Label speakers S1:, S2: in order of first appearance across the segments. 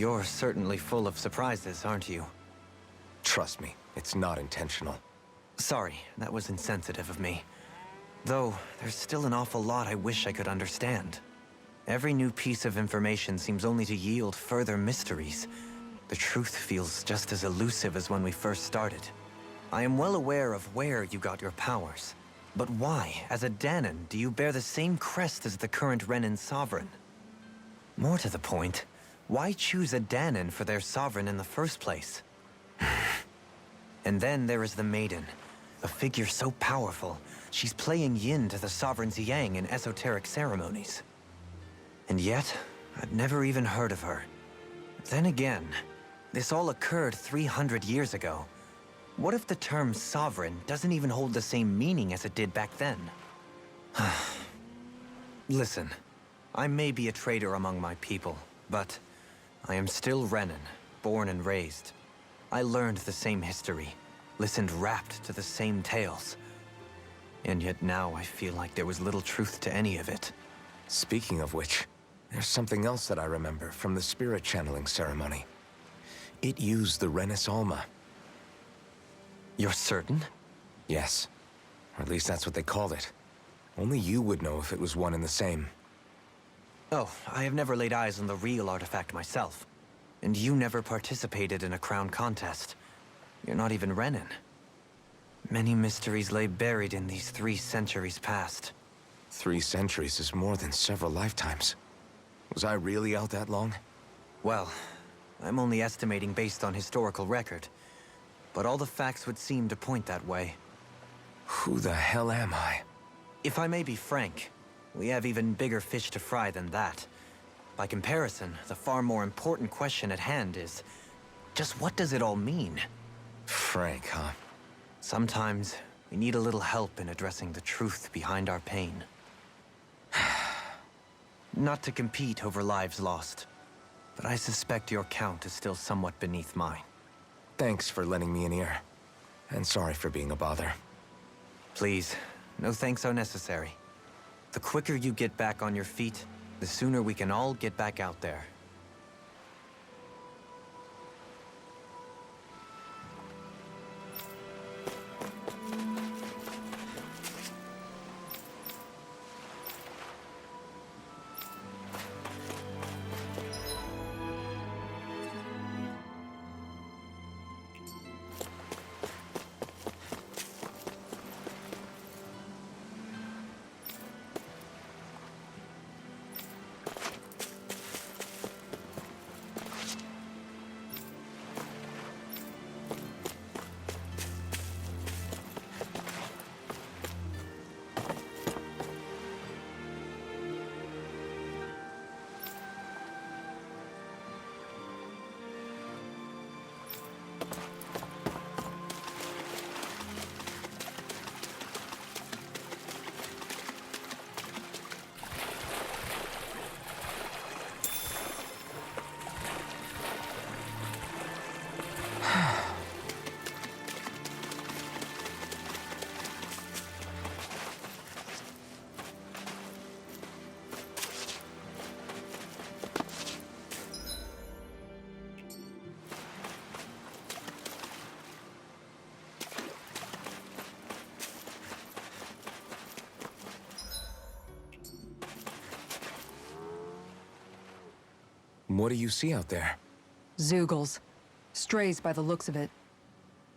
S1: You're certainly full of surprises, aren't you?
S2: Trust me, it's not intentional.
S1: Sorry, that was insensitive of me. Though, there's still an awful lot I wish I could understand. Every new piece of information seems only to yield further mysteries. The truth feels just as elusive as when we first started. I am well aware of where you got your powers. But why, as a Dahnan, do you bear the same crest as the current Renan sovereign? More to the point, why choose a Dahnan for their sovereign in the first place? And then there is the Maiden, a figure so powerful, she's playing yin to the sovereign's yang in esoteric ceremonies. And yet, I've never even heard of her. Then again, this all occurred 300 years ago. What if the term sovereign doesn't even hold the same meaning as it did back then? Listen, I may be a traitor among my people, but I am still Renan, born and raised. I learned the same history, listened rapt to the same tales. And yet now I feel like there was little truth to any of it.
S2: Speaking of which, there's something else that I remember from the spirit channeling ceremony. It used the Renis Alma.
S1: You're certain?
S2: Yes. Or at least that's what they called it. Only you would know if it was one and the same.
S1: Oh, I have never laid eyes on the real artifact myself. And you never participated in a crown contest. You're not even Renan. Many mysteries lay buried in these 3 centuries past.
S2: 3 centuries is more than several lifetimes. Was I really out that long?
S1: Well, I'm only estimating based on historical record. But all the facts would seem to point that way.
S2: Who the hell am I?
S1: If I may be frank, we have even bigger fish to fry than that. By comparison, the far more important question at hand is, just what does it all mean?
S2: Frank, huh?
S1: Sometimes, we need a little help in addressing the truth behind our pain. Not to compete over lives lost, but I suspect your count is still somewhat beneath mine.
S2: Thanks for lending me an ear. And sorry for being a bother.
S1: Please, no thanks are necessary. The quicker you get back on your feet, the sooner we can all get back out there.
S2: What do you see out there?
S3: Zeugles. Strays by the looks of it.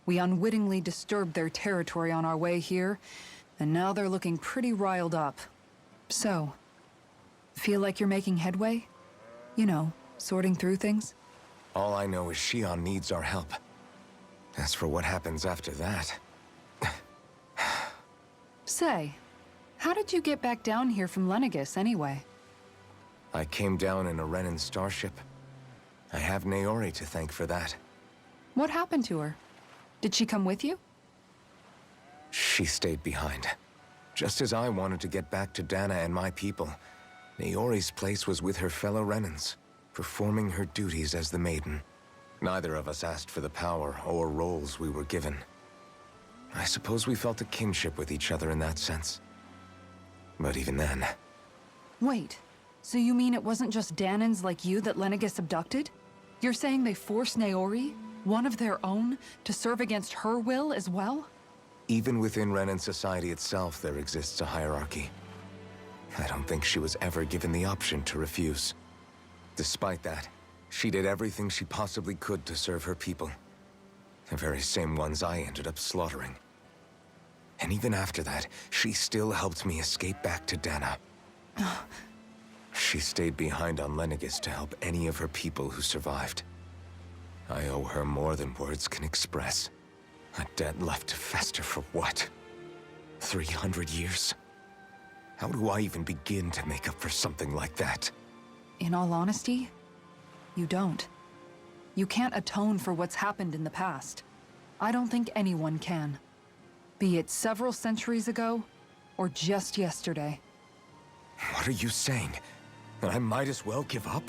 S3: We unwittingly disturbed their territory on our way here, and now they're looking pretty riled up. So, feel like you're making headway? You know, sorting through things?
S2: All I know is Shion needs our help. As for what happens after that...
S3: Say, how did you get back down here from Lenegis, anyway?
S2: I came down in a Renan starship. I have Naori to thank for that.
S3: What happened to her? Did she come with you?
S2: She stayed behind. Just as I wanted to get back to Dahna and my people, Naori's place was with her fellow Renans, performing her duties as the Maiden. Neither of us asked for the power or roles we were given. I suppose we felt a kinship with each other in that sense. But even then...
S3: Wait, so you mean it wasn't just Dahnans like you that Lenegis abducted? You're saying they forced Naori, one of their own, to serve against her will as well?
S2: Even within Renan society itself, there exists a hierarchy. I don't think she was ever given the option to refuse. Despite that, she did everything she possibly could to serve her people. The very same ones I ended up slaughtering. And even after that, she still helped me escape back to Dahna. She stayed behind on Lenegis to help any of her people who survived. I owe her more than words can express. A debt left to fester for what? 300 years? How do I even begin to make up for something like that?
S3: In all honesty, you don't. You can't atone for what's happened in the past. I don't think anyone can. Be it several centuries ago, or just yesterday.
S2: What are you saying? That I might as well give up?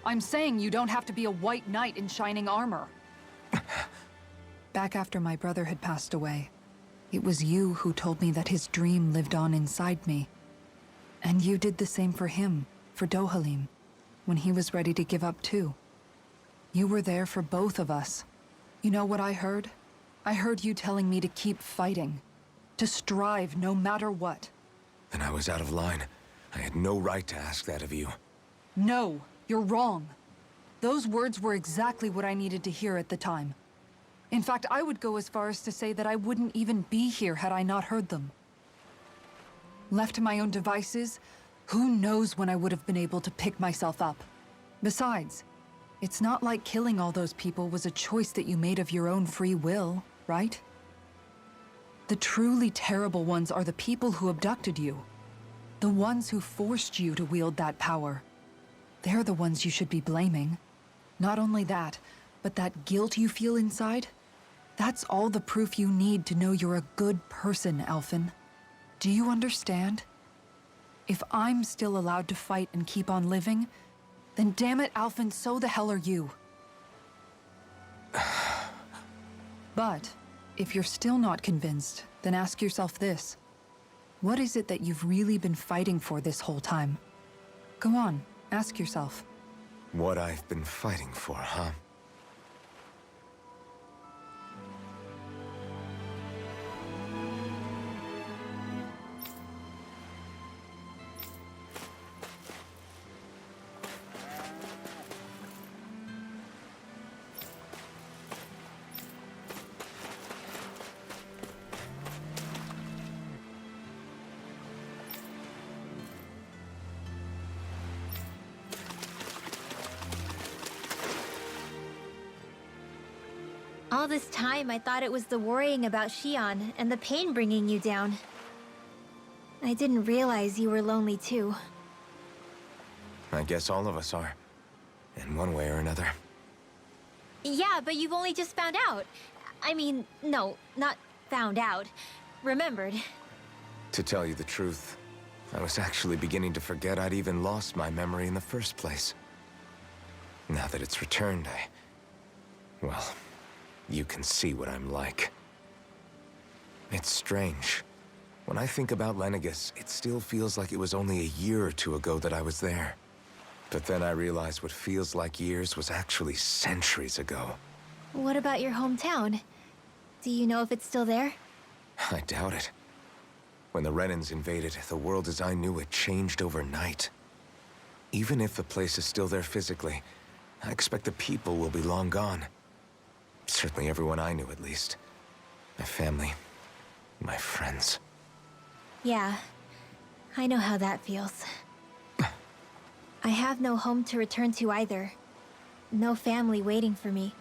S3: I'm saying you don't have to be a white knight in shining armor. Back after my brother had passed away, it was you who told me that his dream lived on inside me. And you did the same for him, for Dohalim, when he was ready to give up too. You were there for both of us. You know what I heard? I heard you telling me to keep fighting, to strive no matter what.
S2: Then I was out of line. I had no right to ask that of you.
S3: No, you're wrong. Those words were exactly what I needed to hear at the time. In fact, I would go as far as to say that I wouldn't even be here had I not heard them. Left to my own devices, who knows when I would have been able to pick myself up. Besides, it's not like killing all those people was a choice that you made of your own free will, right? The truly terrible ones are the people who abducted you. The ones who forced you to wield that power. They're the ones you should be blaming. Not only that, but that guilt you feel inside, that's all the proof you need to know you're a good person, Alphen. Do you understand? If I'm still allowed to fight and keep on living, then damn it, Alphen, so the hell are you. But, if you're still not convinced, then ask yourself this. What is it that you've really been fighting for this whole time? Go on, ask yourself.
S2: What I've been fighting for, huh?
S4: All this time, I thought it was the worrying about Shion and the pain bringing you down. I didn't realize you were lonely too.
S2: I guess all of us are. In one way or another.
S4: Yeah, but you've only just found out. I mean, no, not found out. Remembered.
S2: To tell you the truth, I was actually beginning to forget I'd even lost my memory in the first place. Now that it's returned, well, you can see what I'm like. It's strange. When I think about Lenegis, it still feels like it was only a year or two ago that I was there. But then I realized what feels like years was actually centuries ago.
S4: What about your hometown? Do you know if it's still there?
S2: I doubt it. When the Renans invaded, the world as I knew it changed overnight. Even if the place is still there physically, I expect the people will be long gone. Certainly everyone I knew, at least. My family, my friends.
S4: Yeah, I know how that feels. I have no home to return to either. No family waiting for me.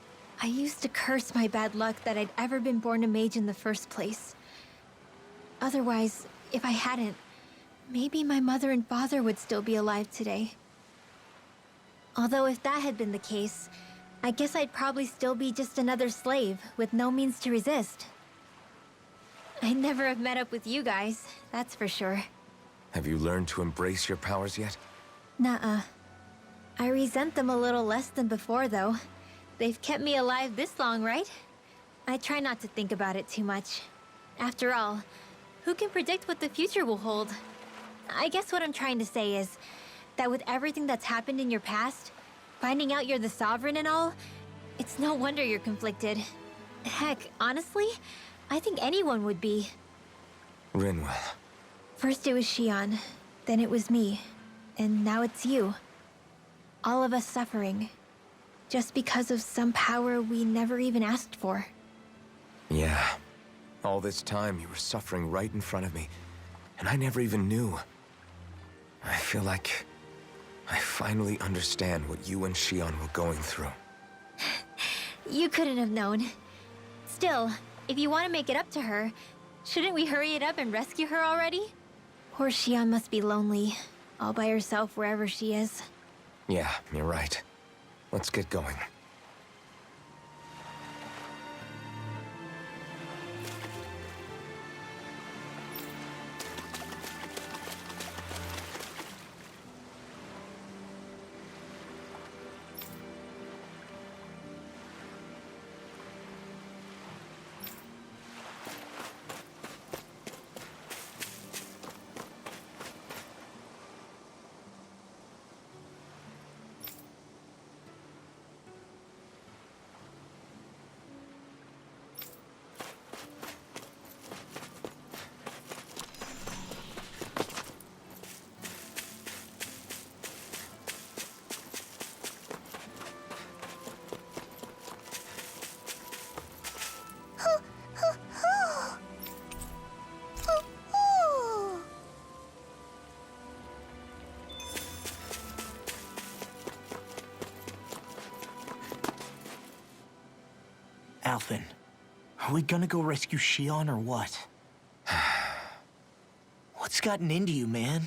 S4: I used to curse my bad luck that I'd ever been born a mage in the first place. Otherwise, if I hadn't, maybe my mother and father would still be alive today. Although if that had been the case, I guess I'd probably still be just another slave with no means to resist. I'd never have met up with you guys, that's for sure.
S2: Have you learned to embrace your powers yet?
S4: Nuh-uh. I resent them a little less than before, though. They've kept me alive this long, right? I try not to think about it too much. After all, who can predict what the future will hold? I guess what I'm trying to say is that with everything that's happened in your past, Finding out you're the Sovereign and all, it's no wonder you're conflicted. Heck, honestly, I think anyone would be.
S2: Rinwell.
S4: First it was Shion, then it was me, and now it's you. All of us suffering, just because of some power we never even asked for.
S2: Yeah. All this time you were suffering right in front of me, and I never even knew. I feel like I finally understand what you and Shion were going through.
S4: You couldn't have known. Still, if you want to make it up to her, shouldn't we hurry it up and rescue her already? Poor Shion must be lonely, all by herself wherever she is.
S2: Yeah, you're right. Let's get going.
S5: Alphen, are we gonna go rescue Shion or what? What's gotten into you, man?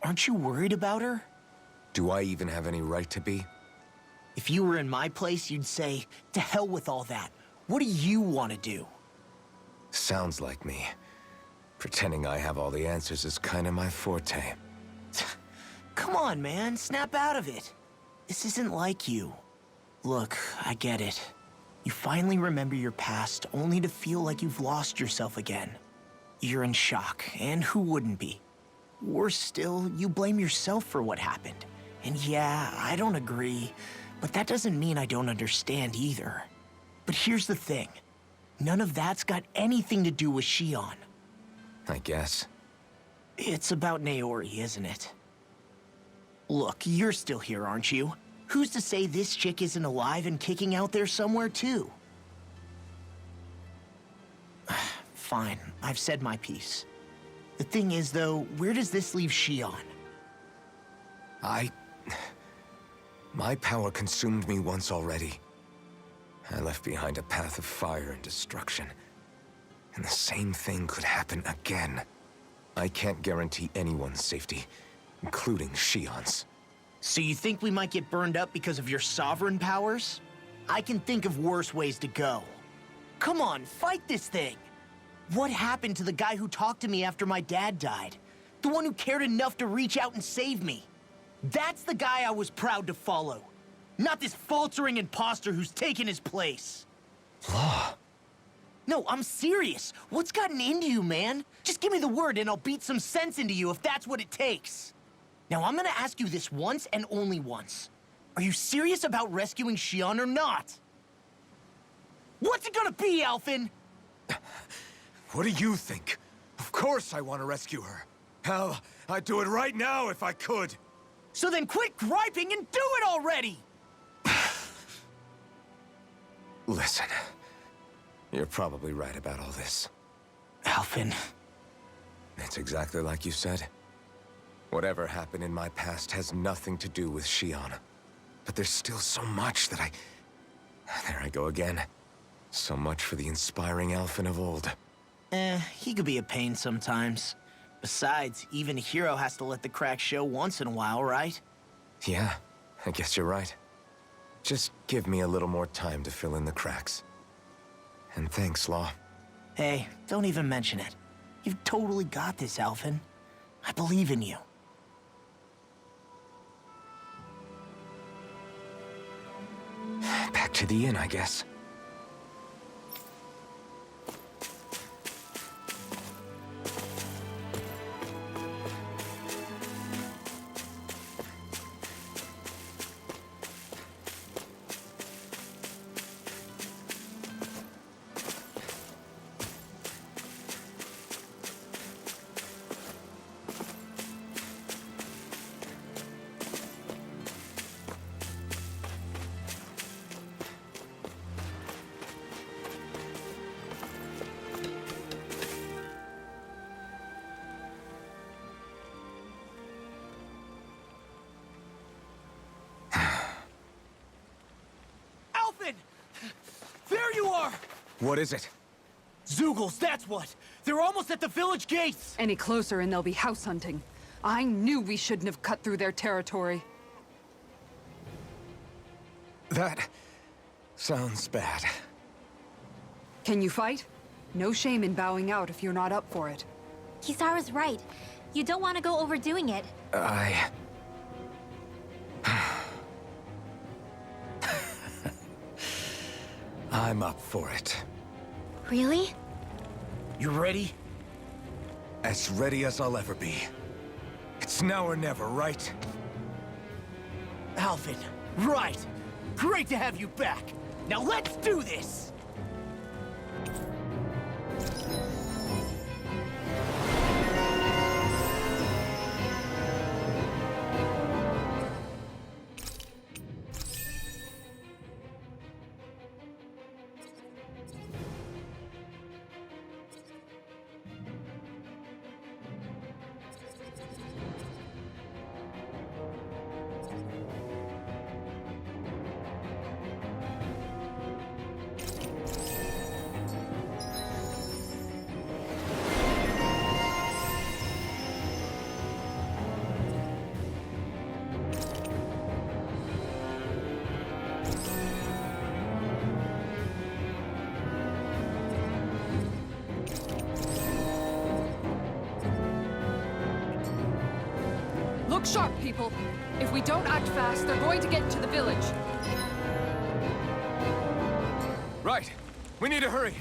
S5: Aren't you worried about her?
S2: Do I even have any right to be?
S5: If you were in my place, you'd say, to hell with all that. What do you want to do?
S2: Sounds like me. Pretending I have all the answers is kinda my forte.
S5: Come on, man, snap out of it. This isn't like you. Look, I get it. You finally remember your past, only to feel like you've lost yourself again. You're in shock, and who wouldn't be? Worse still, you blame yourself for what happened. And yeah, I don't agree, but that doesn't mean I don't understand either. But here's the thing. None of that's got anything to do with Shion.
S2: I guess.
S5: It's about Naori, isn't it? Look, you're still here, aren't you? Who's to say this chick isn't alive and kicking out there somewhere, too? Fine, I've said my piece. The thing is, though, where does this leave Shion?
S2: My power consumed me once already. I left behind a path of fire and destruction. And the same thing could happen again. I can't guarantee anyone's safety, including Shion's.
S5: So you think we might get burned up because of your sovereign powers? I can think of worse ways to go. Come on, fight this thing! What happened to the guy who talked to me after my dad died? The one who cared enough to reach out and save me? That's the guy I was proud to follow. Not this faltering imposter who's taken his place.
S2: Law.
S5: No, I'm serious. What's gotten into you, man? Just give me the word and I'll beat some sense into you if that's what it takes. Now, I'm gonna ask you this once and only once. Are you serious about rescuing Shion or not? What's it gonna be, Alphen?
S2: What do you think? Of course I want to rescue her. Hell, I'd do it right now if I could.
S5: So then quit griping and do it already!
S2: Listen, you're probably right about all this.
S5: Alphen.
S2: It's exactly like you said. Whatever happened in my past has nothing to do with Shion. But there's still so much that There I go again. So much for the inspiring Alphen of old.
S5: He could be a pain sometimes. Besides, even a hero has to let the cracks show once in a while, right?
S2: Yeah, I guess you're right. Just give me a little more time to fill in the cracks. And thanks, Law.
S5: Hey, don't even mention it. You've totally got this, Alphen. I believe in you.
S2: Back to the inn, I guess. What is it?
S5: Zeugles, that's what! They're almost at the village gates!
S3: Any closer and they'll be house hunting. I knew we shouldn't have cut through their territory.
S2: That sounds bad.
S3: Can you fight? No shame in bowing out if you're not up for it.
S4: Kisara's right. You don't want to go overdoing it.
S2: I'm up for it.
S4: Really?
S5: You ready?
S2: As ready as I'll ever be. It's now or never, right?
S5: Alphen, right! Great to have you back! Now let's do this!
S3: Look sharp, people. If we don't act fast, they're going to get into the village.
S2: Right. We need to hurry.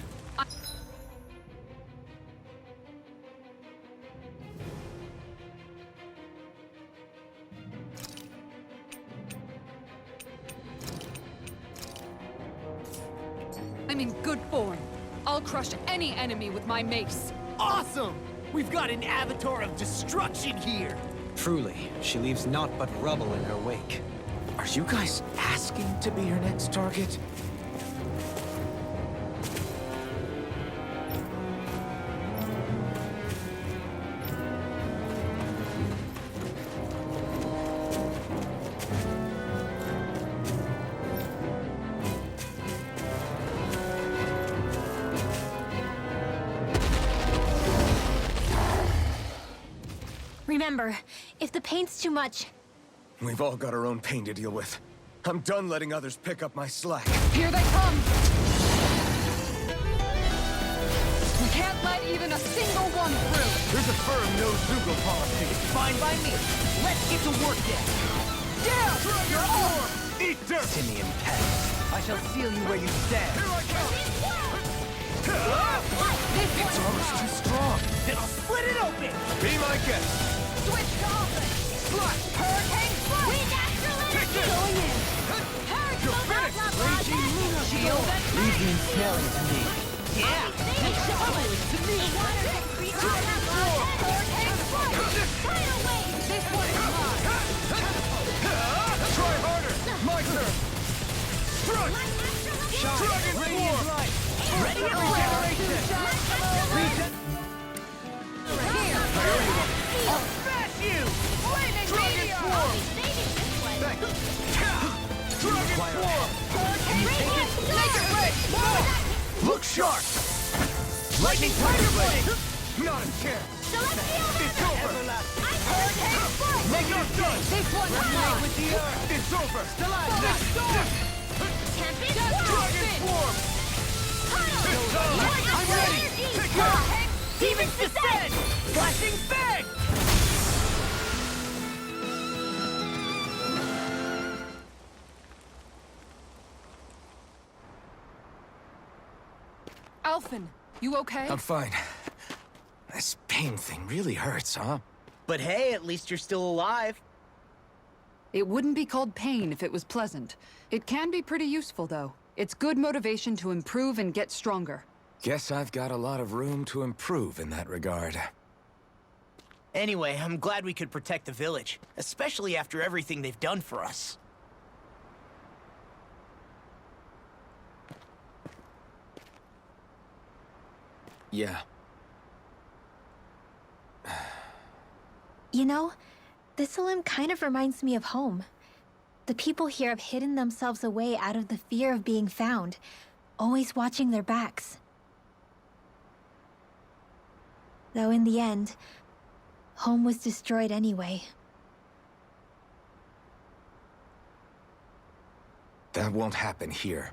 S3: I'm in good form. I'll crush any enemy with my mace.
S5: Awesome! We've got an avatar of destruction here!
S1: Truly, she leaves naught but rubble in her wake.
S2: Are you guys asking to be her next target?
S4: Remember, if the pain's too much...
S2: We've all got our own pain to deal with. I'm done letting others pick up my slack.
S3: Here they come! We can't let even a single one through!
S5: There's a firm no-Zeugle policy. Fine by me. Let's get to work then.
S3: Yeah! You're on!
S5: Eat dirt!
S1: Simian pest. I shall seal you where you stand.
S5: Here I come!
S2: Its armor's too strong.
S5: Then I'll split it open!
S2: Be my guest.
S3: Switch to offense!
S5: Slash!
S3: Hurricane Slash!
S4: We natural
S5: Kick
S4: energy!
S5: it!
S4: Going in!
S5: You're finished!
S3: Raging Lunar Shield and
S1: Leave the ensnaring to me.
S5: Yeah! Totally to me!
S3: Hurricane Slash!
S4: Tidal wave!
S3: This one is mine!
S2: Try harder. My turn. Strike. Dragon form.
S5: Ready for regeneration! I'll smash you!
S3: Flaming
S2: Dragon
S3: Meteor!
S2: form.
S4: Thanks.
S2: Dragon form.
S3: Make it quick!
S2: Look sharp.
S5: Lightning Tiger Blade!
S2: Not a chance.
S4: It's
S2: over.
S3: Hurricane Slash!
S2: Make it done.
S3: This one's mine!
S5: With the earth!
S2: It's over.
S3: Focus Storm!
S2: Dragon form. It's done.
S5: I'm ready!
S2: Pick it.
S5: Demons descend! Flashing bang!
S3: Alphen, you okay?
S2: I'm fine. This pain thing really hurts, huh?
S5: But hey, at least you're still alive.
S3: It wouldn't be called pain if it was pleasant. It can be pretty useful, though. It's good motivation to improve and get stronger.
S2: Guess I've got a lot of room to improve in that regard.
S5: Anyway, I'm glad we could protect the village, especially after everything they've done for us.
S2: Yeah.
S4: You know, this limb kind of reminds me of home. The people here have hidden themselves away out of the fear of being found. always watching their backs. Though in the end, home was destroyed anyway.
S2: That won't happen here.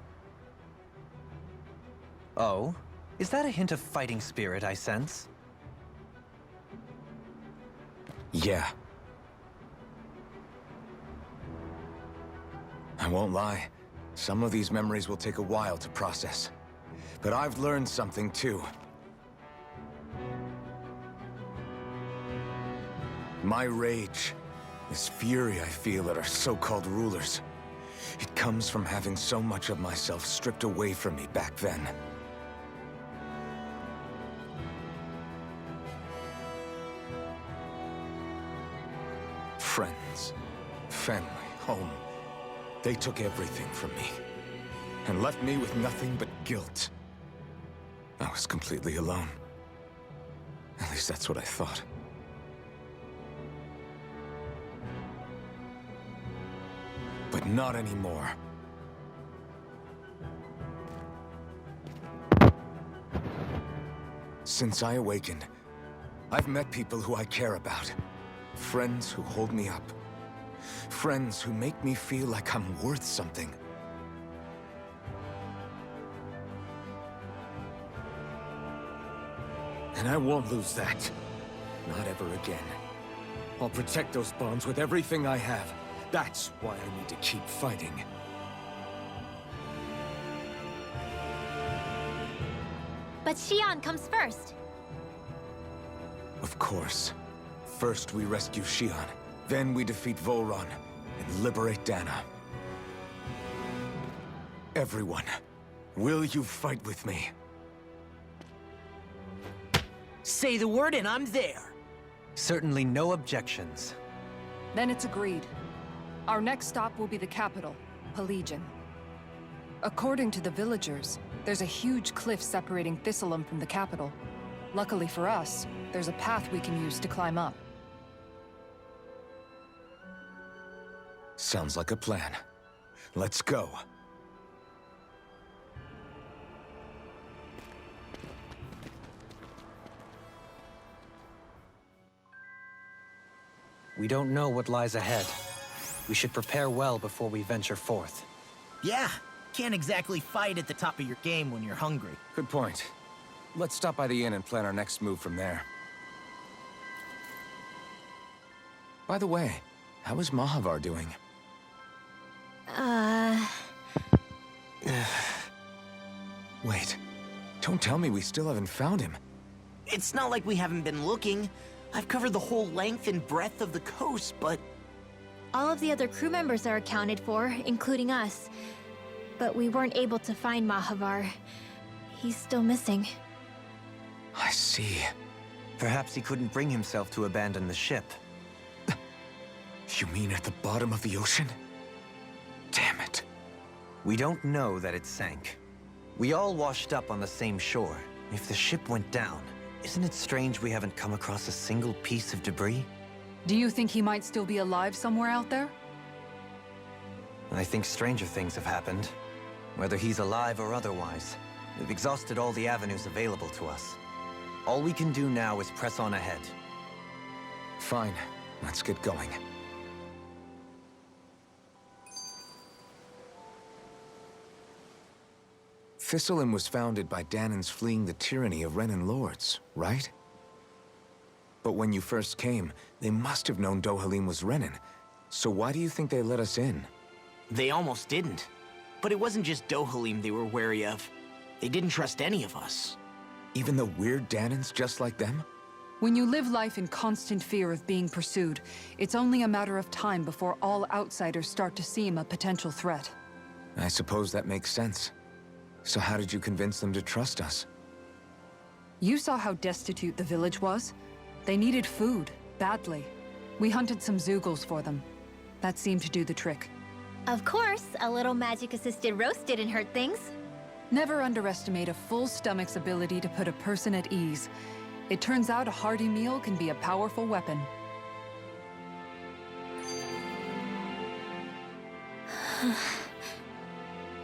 S1: Oh? Is that a hint of fighting spirit I sense?
S2: Yeah. I won't lie. Some of these memories will take a while to process. But I've learned something too. My rage, this fury I feel at our so-called rulers, it comes from having so much of myself stripped away from me back then. Friends, family, home. They took everything from me, and left me with nothing but guilt. I was completely alone. At least that's what I thought. But not anymore. Since I awakened, I've met people who I care about. Friends who hold me up. Friends who make me feel like I'm worth something. And I won't lose that. Not ever again. I'll protect those bonds with everything I have. That's why I need to keep fighting.
S4: But Xion comes first.
S2: Of course. First we rescue Xion, then we defeat Volron, and liberate Dahna. Everyone, will you fight with me?
S5: Say the word and I'm there.
S1: Certainly no objections.
S3: Then it's agreed. Our next stop will be the capital, Pelegion. According to the villagers, there's a huge cliff separating Thistleum from the capital. Luckily for us, there's a path we can use to climb up.
S2: Sounds like a plan. Let's go.
S1: We don't know what lies ahead. We should prepare well before we venture forth.
S5: Yeah, can't exactly fight at the top of your game when you're hungry.
S2: Good point. Let's stop by the inn and plan our next move from there. By the way, how is Mahavar doing? Wait. Don't tell me we still haven't found him.
S5: It's not like we haven't been looking. I've covered the whole length and breadth of the coast, but...
S4: All of the other crew members are accounted for, including us. But we weren't able to find Mahavar. He's still missing.
S2: I see.
S1: Perhaps he couldn't bring himself to abandon the ship.
S2: You mean at the bottom of the ocean? Damn it.
S1: We don't know that it sank. We all washed up on the same shore. If the ship went down, isn't it strange we haven't come across a single piece of debris?
S3: Do you think he might still be alive somewhere out there?
S1: I think stranger things have happened. Whether he's alive or otherwise, we've exhausted all the avenues available to us. All we can do now is press on ahead.
S2: Fine. Let's get going. Thistleum was founded by Dahnans fleeing the tyranny of Renan lords, right? But when you first came, they must have known Dohalim was Renan. So why do you think they let us in?
S5: They almost didn't. But it wasn't just Dohalim they were wary of. They didn't trust any of us.
S2: Even the weird Dahnans just like them?
S3: When you live life in constant fear of being pursued, it's only a matter of time before all outsiders start to seem a potential threat.
S2: I suppose that makes sense. So how did you convince them to trust us?
S3: You saw how destitute the village was. They needed food, badly. We hunted some Zeugles for them. That seemed to do the trick.
S4: Of course, a little magic-assisted roast didn't hurt things.
S3: Never underestimate a full stomach's ability to put a person at ease. It turns out a hearty meal can be a powerful weapon.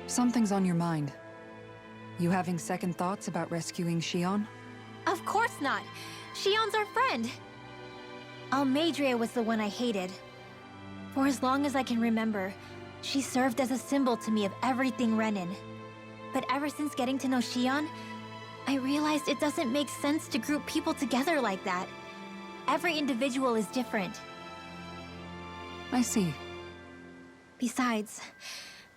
S3: Something's on your mind. You having second thoughts about rescuing Shion?
S4: Of course not! Shion's our friend! Almeidrea was the one I hated. For as long as I can remember, she served as a symbol to me of everything Renin. But ever since getting to know Shion, I realized it doesn't make sense to group people together like that. Every individual is different.
S3: I see.
S4: Besides,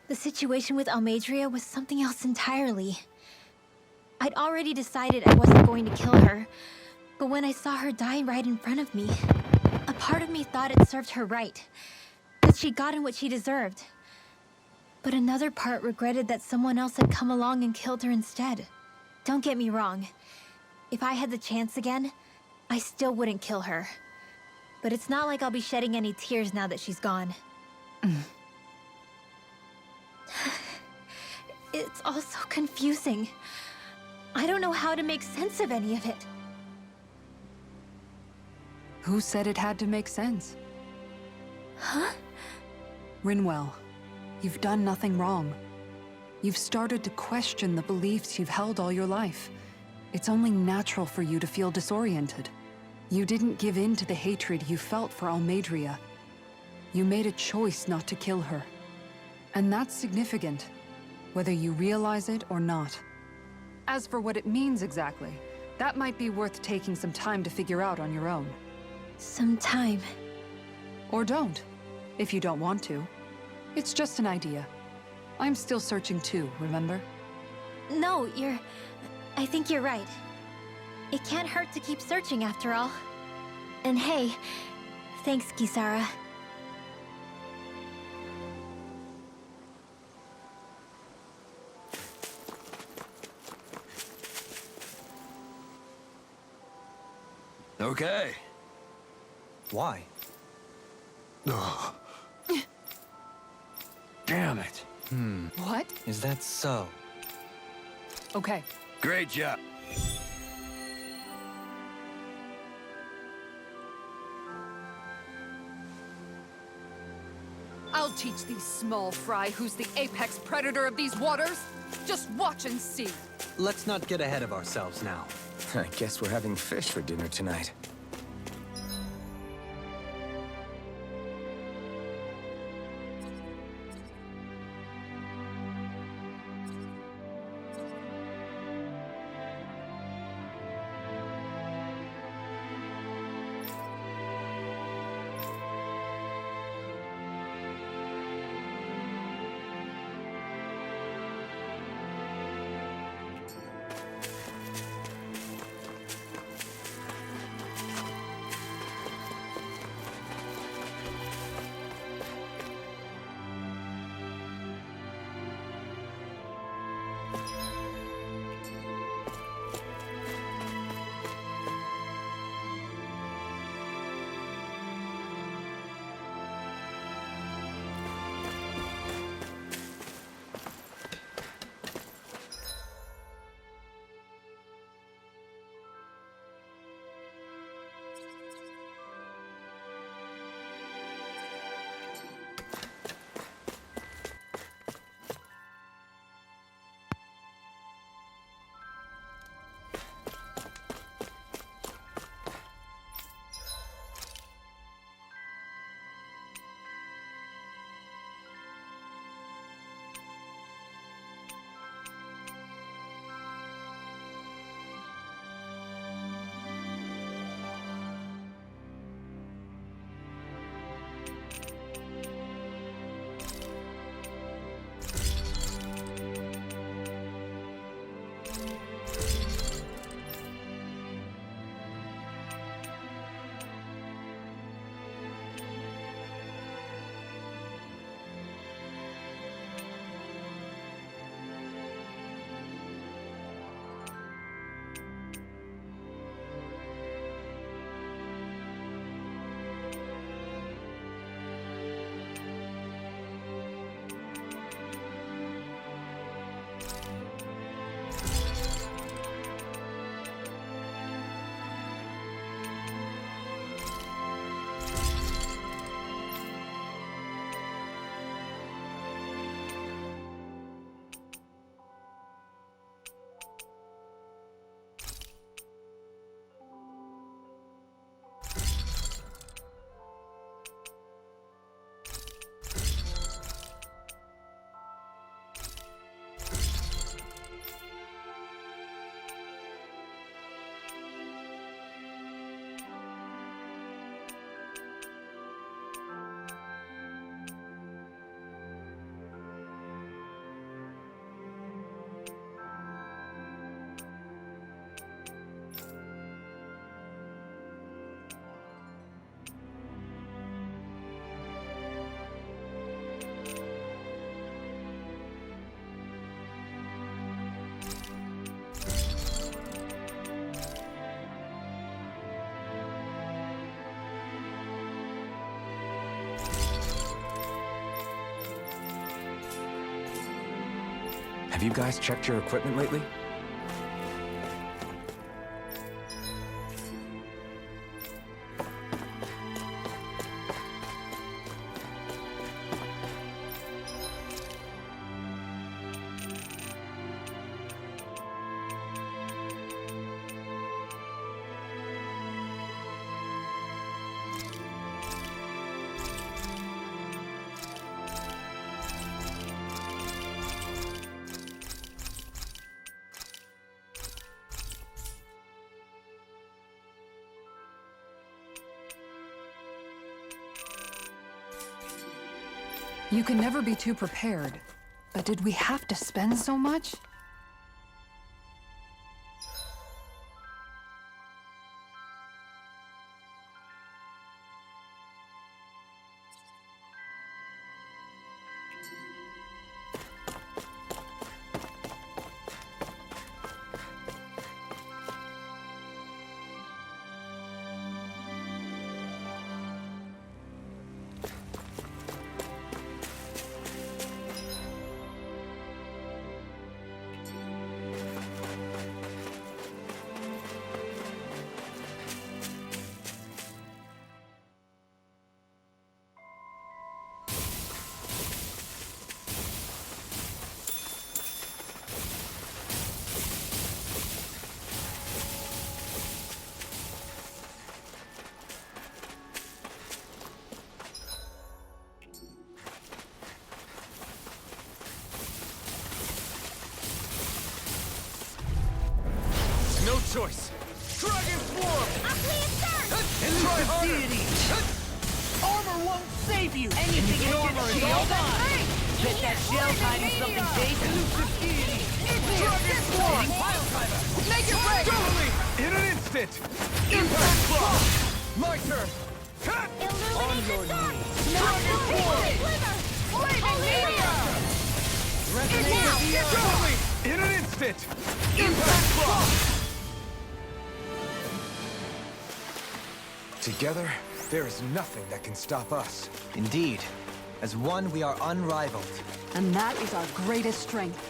S4: the situation with Almeidrea was something else entirely. I'd already decided I wasn't going to kill her, but when I saw her die right in front of me, a part of me thought it served her right, that she'd gotten what she deserved. But another part regretted that someone else had come along and killed her instead. Don't get me wrong. If I had the chance again, I still wouldn't kill her. But it's not like I'll be shedding any tears now that she's gone. It's all so confusing. I don't know how to make sense of any of it.
S3: Who said it had to make sense?
S4: Huh?
S3: Rinwell, you've done nothing wrong. You've started to question the beliefs you've held all your life. It's only natural for you to feel disoriented. You didn't give in to the hatred you felt for Almeidrea. You made a choice not to kill her. And that's significant, whether you realize it or not. As for what it means exactly, that might be worth taking some time to figure out on your own.
S4: Some time.
S3: Or don't, if you don't want to. It's just an idea. I'm still searching too, remember?
S4: No, I think you're right. It can't hurt to keep searching after all. And hey, thanks, Kisara.
S6: Okay.
S1: Why?
S6: Ugh. Damn it.
S3: What?
S1: Is that so?
S3: Okay.
S6: Great job.
S3: I'll teach these small fry who's the apex predator of these waters. Just watch and see.
S1: Let's not get ahead of ourselves now.
S2: I guess we're having fish for dinner tonight. Have you guys checked your equipment lately?
S3: You can never be too prepared. But did we have to spend so much?
S2: No choice! Dragon Swarm!
S5: And try harder! Armor won't save you! Anything in armor is all gone! Bet that shell's hiding something big. Elusive deity! Dragon Swarm! Pile driver! Make it break!
S2: Totally! In an instant! Impact block! My turn! Cut!
S5: On your knees!
S2: Dragon Swarm!
S5: Flaming meteor! Resonate with the earth!
S2: Totally! In an instant! Impact block! Together, there is nothing that can stop us.
S1: Indeed. As one, we are unrivaled.
S3: And that is our greatest strength.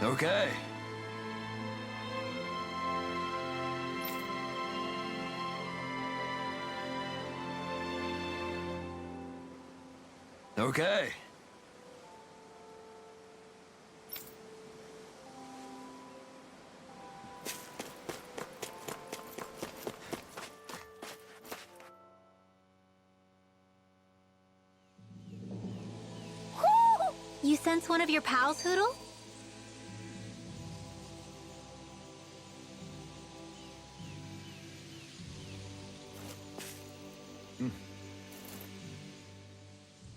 S6: Okay. Okay.
S4: You sense one of your pals, Hoodle?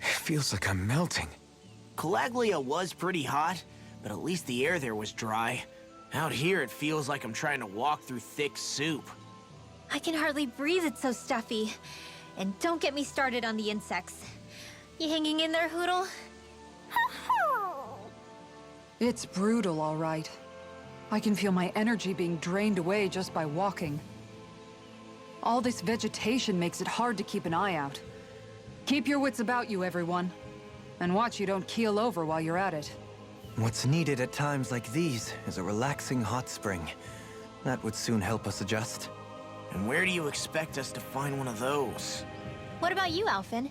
S2: Feels like I'm melting.
S5: Calaglia was pretty hot, but at least the air there was dry. Out here, it feels like I'm trying to walk through thick soup.
S4: I can hardly breathe, it's so stuffy. And don't get me started on the insects. You hanging in there, Hoodle?
S3: It's brutal, all right. I can feel my energy being drained away just by walking. All this vegetation makes it hard to keep an eye out. Keep your wits about you, everyone. And watch you don't keel over while you're at it.
S1: What's needed at times like these is a relaxing hot spring. That would soon help us adjust.
S5: And where do you expect us to find one of those?
S4: What about you, Alphen?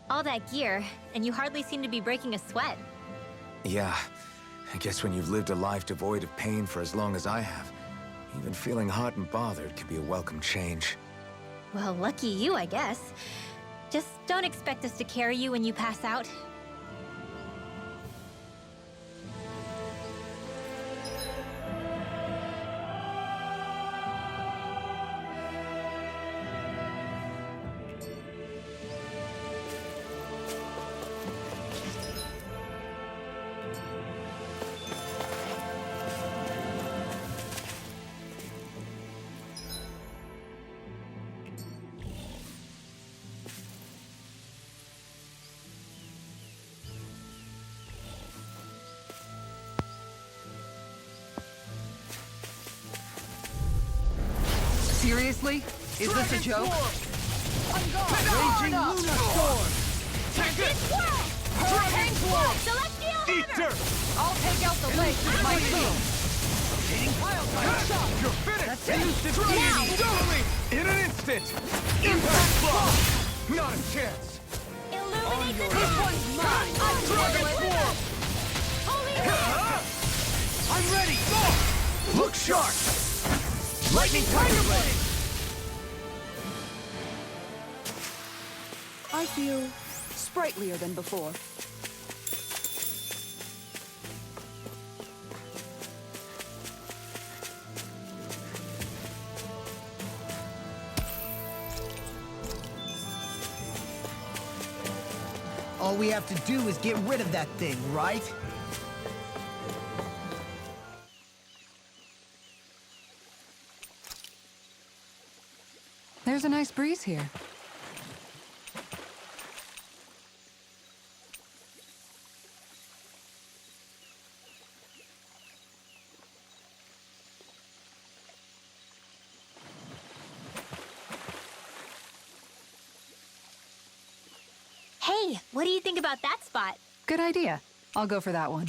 S4: All that gear, and you hardly seem to be breaking a sweat.
S2: Yeah, I guess when you've lived a life devoid of pain for as long as I have, even feeling hot and bothered could be a welcome change.
S4: Well, lucky you, I guess. Just don't expect us to carry you when you pass out.
S3: Seriously? Is this a joke?
S6: Raging Luna Storm!
S4: Hurricane Flood! Celestial
S6: Eat
S4: Hammer!
S6: dirt!
S3: I'll take out the lake with my shield.
S6: You're finished!
S3: That's it.
S6: Use this totally! In an instant! Impact Block! Not a chance!
S4: Illuminate the
S3: This
S4: sky!
S3: one's mine.
S6: Dragon Swarm!
S4: Holy
S6: I'm ready! Go! Look sharp! Lightning Tiger Blade!
S3: I feel sprightlier than before.
S7: All we have to do is get rid of that thing, right?
S3: There's a nice breeze here.
S4: Hey, what do you think about that spot?
S3: Good idea. I'll go for that one.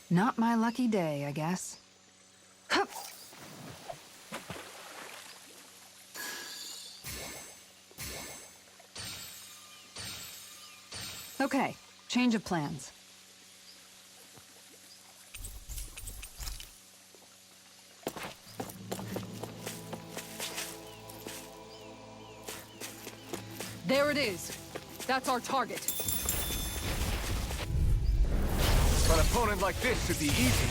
S3: Not my lucky day, I guess. Hup. Okay, change of plans. There it is. That's our target.
S6: An opponent like this should be easy.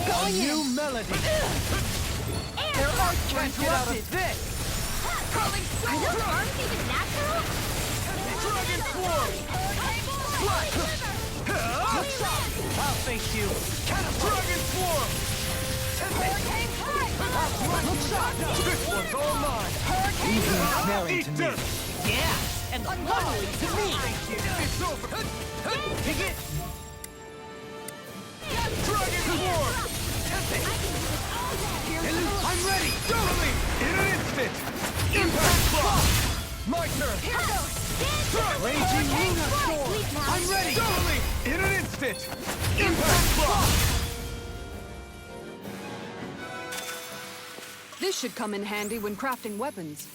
S7: A new melody!
S3: There are
S6: Can't get out of this!
S4: Are those arms even natural?
S6: Dragon Swarm!
S5: I'll face you.
S6: Dragon Swarm! This one's all mine! Eat dirt!
S5: Yeah, and luckily to me.
S6: It's over!
S5: Dig it.
S6: Dragon Swarm! I'm ready! Totally! In an instant! Impact Block! My turn! Raging Luna Storm! I'm ready! Totally! In an instant! Impact Block!
S3: This should come in handy when crafting weapons.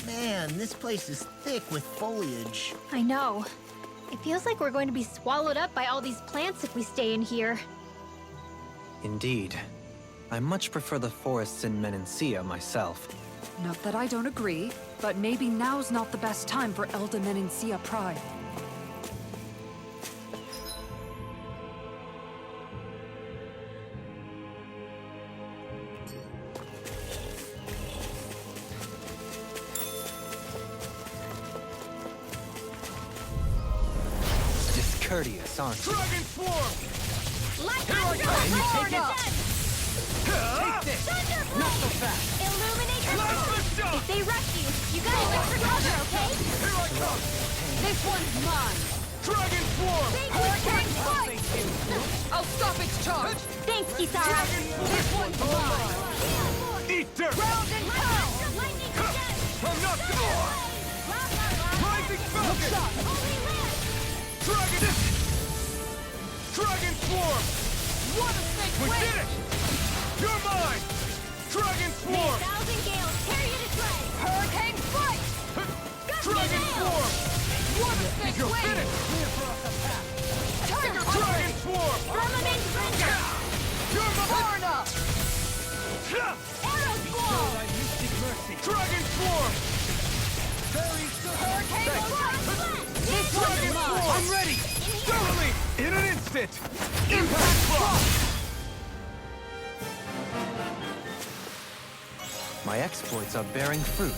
S7: Man, this place is thick with foliage.
S4: I know. It feels like we're going to be swallowed up by all these plants if we stay in here.
S1: Indeed. I much prefer the forests in Menancia myself.
S3: Not that I don't agree, but maybe now's not the best time for Elda Menancia Pride.
S1: Discourteous, aren't you?
S6: Dragon Swarm!
S4: Like
S6: Here I
S4: I'm
S6: go!
S4: going
S6: You
S4: hard
S6: take it!
S4: again!
S6: Take
S7: this!
S4: Thunderblade!
S7: Not so fast!
S4: Illuminate your
S6: Blast
S4: path!
S6: the shot!
S4: If they rush you, you gotta look for cover, okay?
S6: Here I come!
S3: This one's mine!
S6: Dragon Swarm!
S4: Hurricane Strike!
S3: I'll stop its charge!
S4: Thanks, Kisara!
S3: This one's mine!
S6: Eat dirt!
S4: Round and pound! Lightning
S6: I'm not gonna... Rising Falcon! Dragon... Dragon Swarm!
S3: What a snake
S6: We
S3: win!
S6: did it! You're mine! Dragon Swarm!
S4: Thousand gales carry you to slay!
S3: Hurricane Strike!
S6: Dragon Swarm!
S3: What a snake
S6: You're
S3: win!
S6: finished!
S3: Tiger
S6: Dragon Swarm!
S4: Firmament Splendor!
S6: You're mine!
S3: Dahna!
S4: Arrow Squall!
S6: Dragon Swarm!
S3: Hurricane Strike! This
S6: Dragon
S3: one's
S6: Swarm!
S3: mine!
S6: I'm ready! Totally! In an instant! Impact Frost!
S1: My exploits are bearing fruit.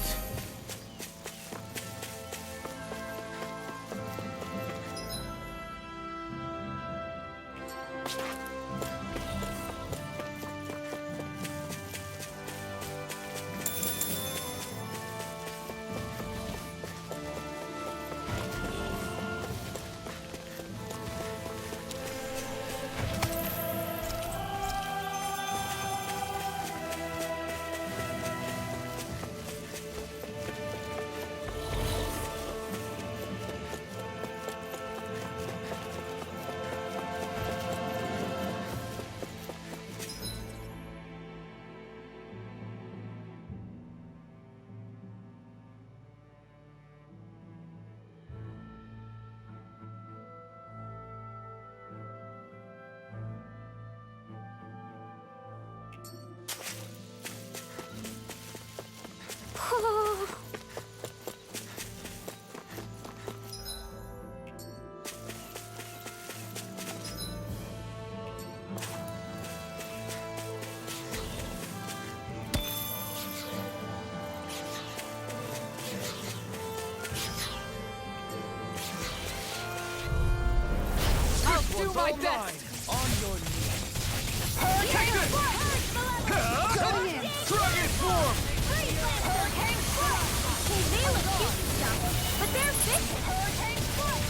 S3: Do my best!
S6: On your knees.
S3: Hurricane Strike! Going in!
S6: Dragon Swarm!
S3: Hurricane Strike!
S4: Okay, they look cute and stuff, but they're vicious!
S3: Hurricane Strike!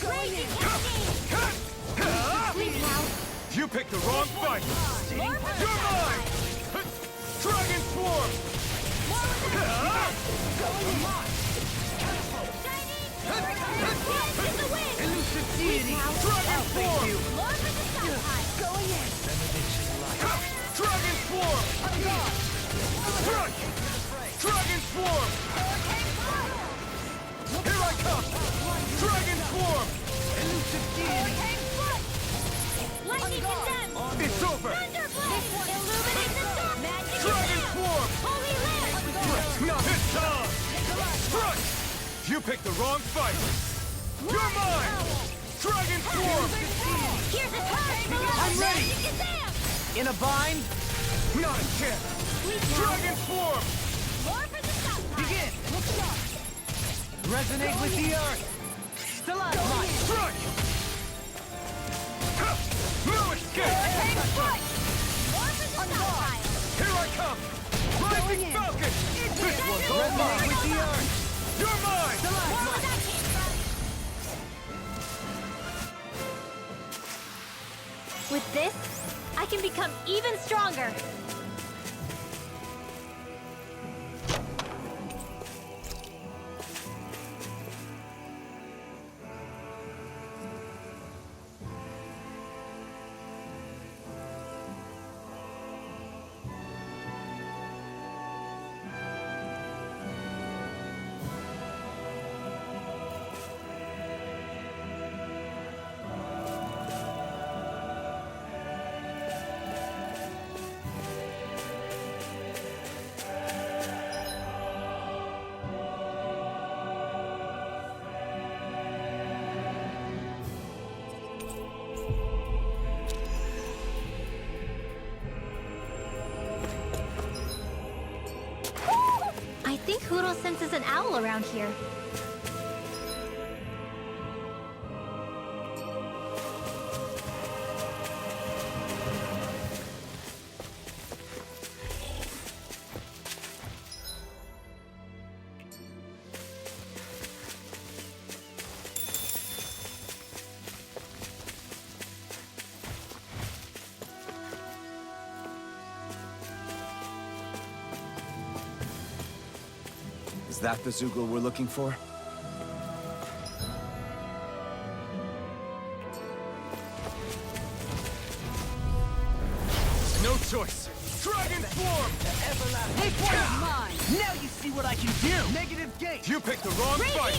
S4: Blazing Cascade! Sleep now!
S6: You picked the wrong fight! You're mine! Dragon Swarm!
S4: Hands in the wind!
S6: Deity! Dragon Swarm!
S4: Lord of the Sunshine! Going in!
S6: Dragon Swarm! Dragon Swarm! Here I come! Dragon Swarm!
S4: Lightning condemned!
S6: It's over!
S4: Thunderblade! Illuminate the storm! Magic
S6: Dragon
S4: is
S6: Swarm!
S4: Holy Lamp!
S6: Now it's time! Strike! You picked the wrong fight! You're mine! Dragon Swarm!
S4: Here's a turn!
S6: I'm ready!
S1: In a bind?
S6: Not a chance! Dragon Swarm!
S4: More for the South!
S1: Begin! Resonate with the earth! Stalagmite!
S6: Strike! Ha! No escape!
S4: More for the South!
S6: Here I come! Rising Falcon! This one's all
S1: Resonate
S6: mine!
S1: with the earth!
S6: You're mine!
S4: More where that came from! With this, I can become even stronger! Hoodle senses an owl around here.
S6: Is that the Zoogle we're looking for? No choice! Dragon Form!
S3: This one is mine!
S5: Now you see what I can do!
S6: Negative gate! You picked the wrong fight!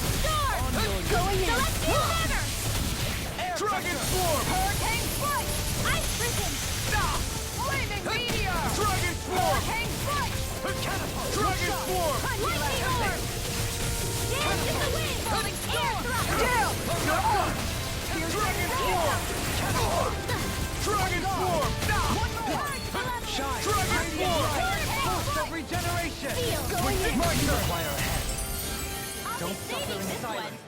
S3: Going in!
S4: Celestial Hammer!
S6: Dragon Form!
S3: Hurricane Flight!
S4: Ice Prison!
S3: Flaming Meteor!
S6: Dragon Form!
S3: Hurricane Flight!
S6: Catapult! Dragon Form!
S4: Lightning Orb! Dance in the wind! Air thrust!
S3: Down!
S6: Dragon Form! Dragon Form! Shine!
S3: Dragon
S6: Force of regeneration!
S4: Going in!
S6: Fire ahead!
S4: Don't suffer in silence.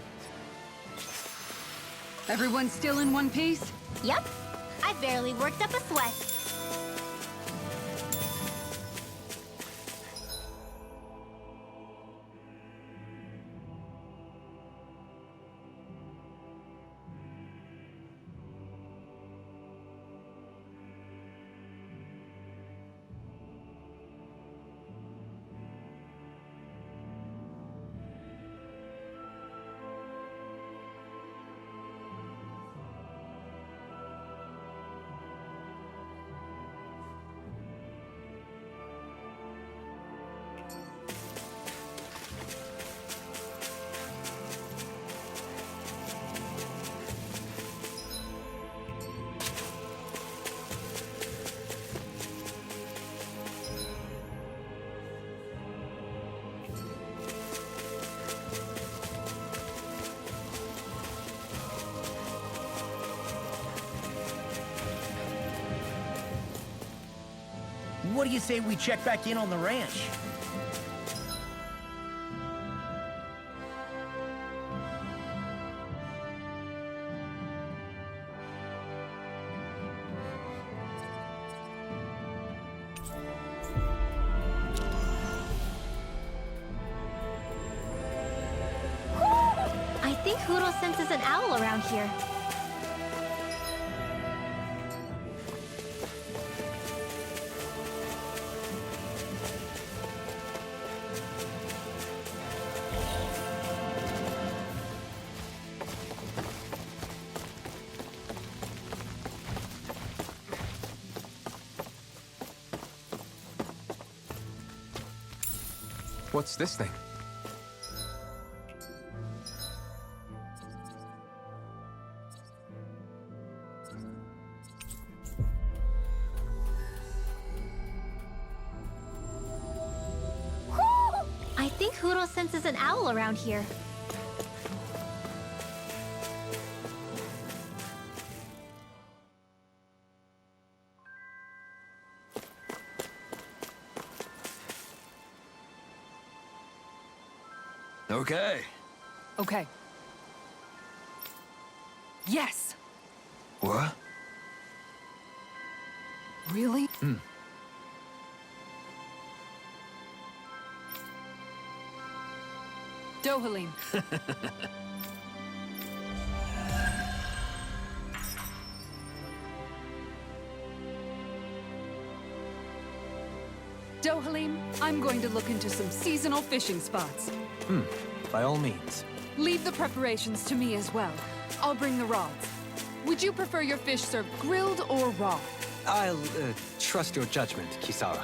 S3: Everyone still in one piece?
S4: Yep. I barely worked up a sweat.
S5: What do you say we check back in on the ranch?
S4: I think Hoodle senses an owl around here.
S2: What's this thing?
S4: I think Hoodle senses an owl around here.
S6: Okay.
S3: Okay. Yes!
S6: What?
S3: Really? Dohalim. Dohalim, I'm going to look into some seasonal fishing spots.
S1: By all means.
S3: Leave the preparations to me as well. I'll bring the rods. Would you prefer your fish served grilled or raw?
S1: I'll trust your judgment, Kisara.